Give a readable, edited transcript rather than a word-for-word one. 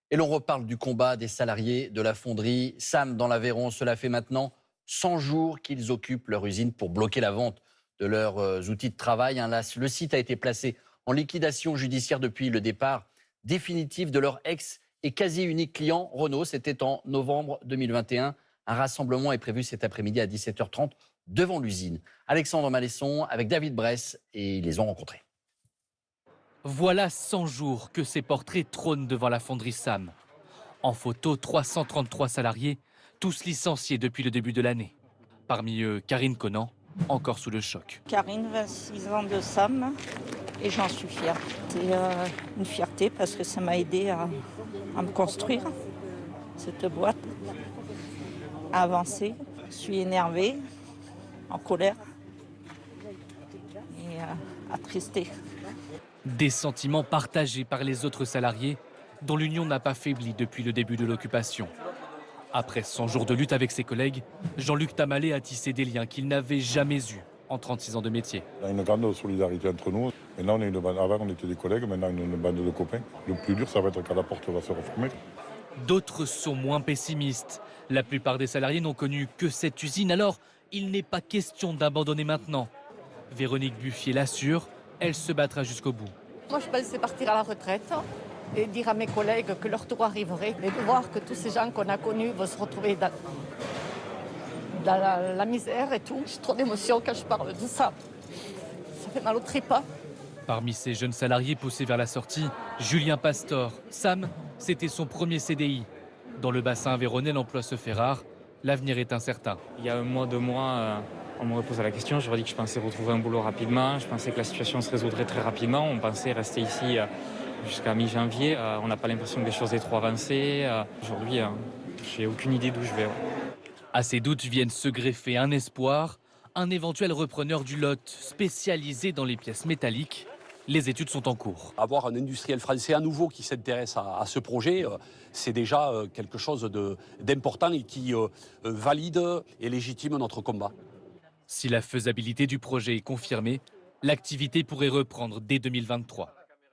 Et l'on reparle du combat des salariés de la fonderie Sam dans l'Aveyron. Cela fait maintenant 100 jours qu'ils occupent leur usine pour bloquer la vente de leurs outils de travail. Le site a été placé en liquidation judiciaire depuis le départ définitif de leur ex et quasi unique client Renault. C'était en novembre 2021. Un rassemblement est prévu cet après-midi à 17h30 devant l'usine. Alexandre Malesson avec David Bress et ils les ont rencontrés. Voilà 100 jours que ces portraits trônent devant la fonderie Sam. En photo, 333 salariés, tous licenciés depuis le début de l'année. Parmi eux, Karine Conan, encore sous le choc. Karine, 26 ans de Sam, et j'en suis fière. C'est une fierté parce que ça m'a aidé à me construire, cette boîte, à avancer. Je suis énervée, en colère et attristée. Des sentiments partagés par les autres salariés, dont l'union n'a pas faibli depuis le début de l'occupation. Après 100 jours de lutte avec ses collègues, Jean-Luc Tamalé a tissé des liens qu'il n'avait jamais eus en 36 ans de métier. Il y a une grande solidarité entre nous. Maintenant, on est une bande. Avant, on était des collègues, maintenant, on est une bande de copains. Le plus dur, ça va être quand la porte va se refermer. D'autres sont moins pessimistes. La plupart des salariés n'ont connu que cette usine, alors il n'est pas question d'abandonner maintenant. Véronique Buffier l'assure, elle se battra jusqu'au bout. Moi, je pensais partir à la retraite et dire à mes collègues que leur tour arriverait. Mais de voir que tous ces gens qu'on a connus vont se retrouver dans la misère et tout. J'ai trop d'émotions quand je parle de ça. Ça fait mal au tripes. Parmi ces jeunes salariés poussés vers la sortie, Julien Pastor. Sam, c'était son premier CDI. Dans le bassin aveyronnais, l'emploi se fait rare. L'avenir est incertain. Il y a un mois, 2 mois, on me reposait la question. Je leur ai dit que je pensais retrouver un boulot rapidement. Je pensais que la situation se résoudrait très rapidement. On pensait rester ici jusqu'à mi-janvier. On n'a pas l'impression que les choses aient trop avancé. Aujourd'hui, j'ai aucune idée d'où je vais. À ces doutes viennent se greffer un espoir, un éventuel repreneur du Lot spécialisé dans les pièces métalliques. Les études sont en cours. Avoir un industriel français à nouveau qui s'intéresse à ce projet, c'est déjà quelque chose d'important et qui valide et légitime notre combat. Si la faisabilité du projet est confirmée, l'activité pourrait reprendre dès 2023.